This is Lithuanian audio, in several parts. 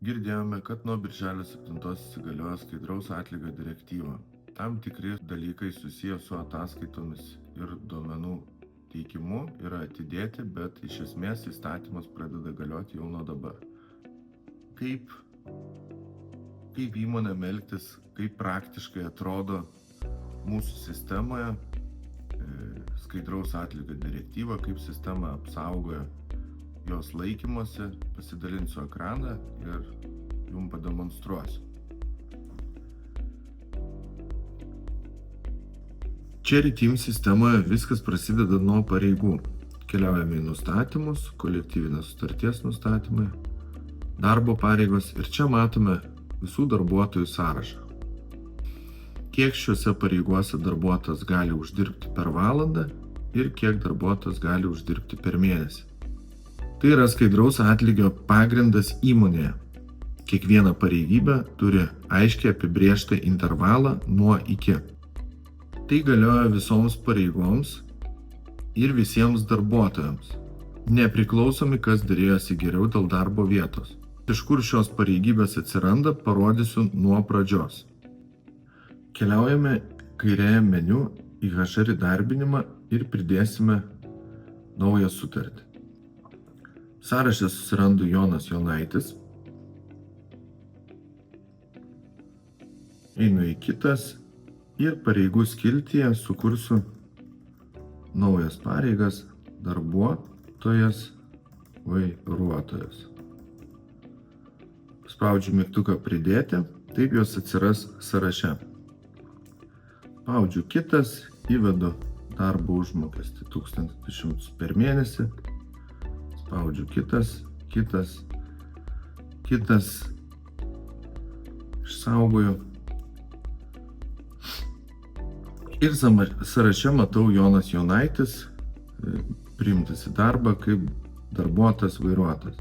Girdėjome, kad nuo birželio 7 įsigaliojo skaidraus atlygio direktyva. Tam tikri dalykai susiję su ataskaitomis ir duomenų teikimu yra atidėti, bet iš esmės įstatymas pradeda galioti jau nuo dabar. Kaip įmonėm elgtis, kaip praktiškai atrodo mūsų sistemoje skaidraus atlygio direktyva, kaip sistema apsaugoja jos laikymosi, pasidalinsiu ekraną ir jums pademonstruosiu. Cherry Team sistemoje viskas prasideda nuo pareigų. Keliaujame į nustatymus, kolektyvinės sutarties nustatymai, darbo pareigos ir čia matome visų darbuotojų sąrašą. Kiek šiuose pareigose darbuotojas gali uždirbti per valandą ir kiek darbuotojas gali uždirbti per mėnesį. Tai yra skaidraus atlygio pagrindas įmonėje. Kiekviena pareigybė turi aiškiai apibrėžtą intervalą nuo iki. Tai galioja visoms pareigoms ir visiems darbuotojams, nepriklausomi kas dėrėjosi geriau dėl darbo vietos. Iš kur šios pareigybės atsiranda, parodysiu nuo pradžios. Keliaujame kairėje meniu į HR įdarbinimą ir pridėsime naują sutartį. Sąraše susirandu Jonas Jonaitis. Einu į kitas ir pareigų skiltyje sukursiu naujas pareigas darbuotojas vairuotojas. Spaudžiu mygtuką pridėti, taip jos atsiras sąraše. Spaudžiu kitas, įvedu darbo užmokestį 1200 per mėnesį. Spaudžiu kitas, išsaugoju. Ir sąraše matau Jonas Jonaitis, priimtas į darbą kaip darbuotojas vairuotojas.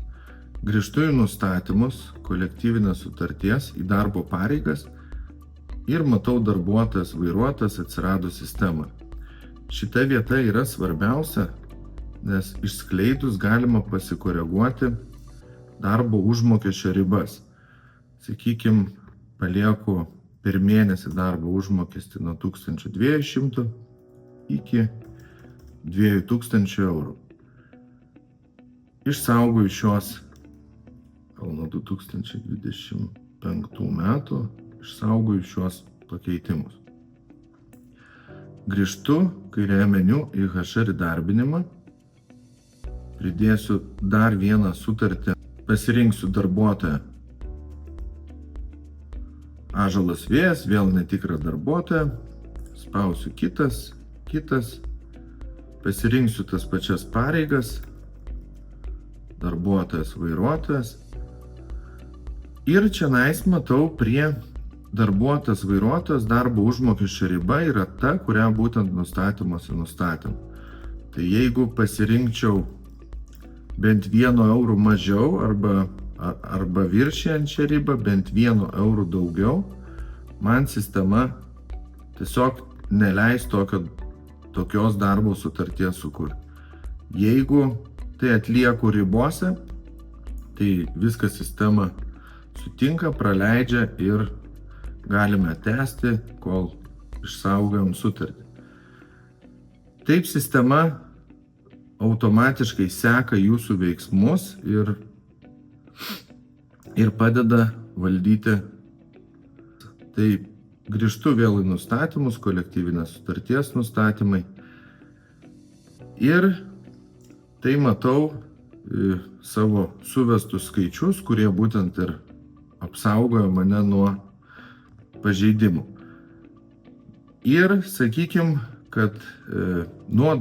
Grįžtu į nustatymus, kolektyvinės sutarties, į darbo pareigas ir matau darbuotojas vairuotojas atsirado sistemoje. Šita vieta yra svarbiausia, nes išskleidus galima pasikoreguoti darbo užmokesčio ribas. Sakykime, palieku per mėnesį darbo užmokestį nuo 1200 iki 2000 eurų. Išsaugoju šios nuo 2025 metų, išsaugoju šios pakeitimus. Grįžtu kairėje meniu į HR įdarbinimą. Pridėsiu dar vieną sutartį, pasirinksiu darbuotoją. Ąžuolas Vėjas, vėl netikra darbuotoja, spausiu kitas, pasirinksiu tas pačias pareigas, darbuotojas vairuotojas. Ir čia matau prie darbuotojas vairuotojas darbo užmokesčio riba yra ta, kurią būtent nustatymuose nustatėm. Tai jeigu pasirinkčiau bent 1 eurų mažiau arba viršijančią ribą, bent 1 eurų daugiau, man sistema tiesiog neleis tokios darbo sutarties sukurti. Jeigu tai atlieku ribose, tai viskas sistema sutinka, praleidžia ir galime tęsti, kol išsaugojam sutartį. Taip sistema automatiškai seka jūsų veiksmus ir padeda valdyti. Tai grįžtu vėl į nustatymus, kolektyvinės sutarties nustatymai. Ir tai matau savo suvestus skaičius, kurie būtent ir apsaugojo mane nuo pažeidimų. Ir sakykime, kad nuo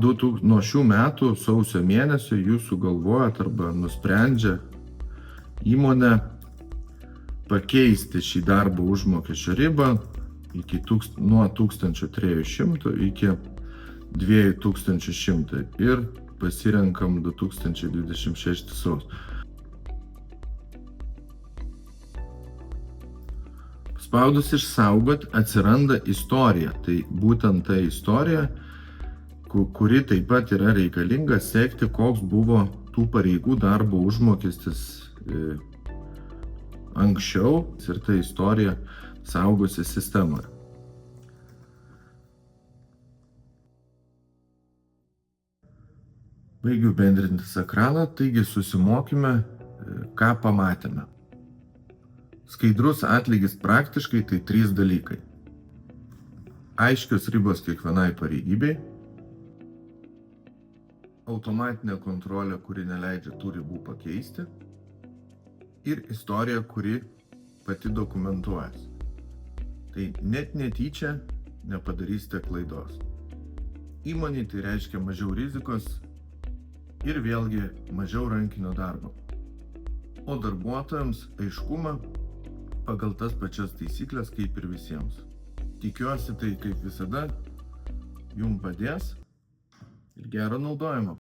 šių metų sausio mėnesio jūs sugalvojat arba nusprendžia įmonė pakeisti šį darbo užmokesčio ribą nuo 1300 iki 2100 ir pasirenkam 2026 sausio. Spaudus išsaugot atsiranda istorija. Tai būtent ta istorija, kuri taip pat yra reikalinga sekti, koks buvo tų pareigų darbo užmokestis anksčiau ir ta istorija saugosi sistemoje. Baigiu bendrintis ekraną, taigi susimokime, ką pamatėme. Skaidrus atlygis praktiškai tai 3 dalykai. Aiškios ribos kiekvienai pareigybei, automatinė kontrolė, kuri neleidžia tų ribų pakeisti, ir istorija, kuri pati dokumentuojasi. Tai net netyčia nepadarysite klaidos. Įmonei tai reiškia mažiau rizikos ir vėlgi mažiau rankinio darbo. O darbuotojams aiškumą pagal tas pačias taisyklės kaip ir visiems. Tikiuosi, tai kaip visada jums padės ir gero naudojimo.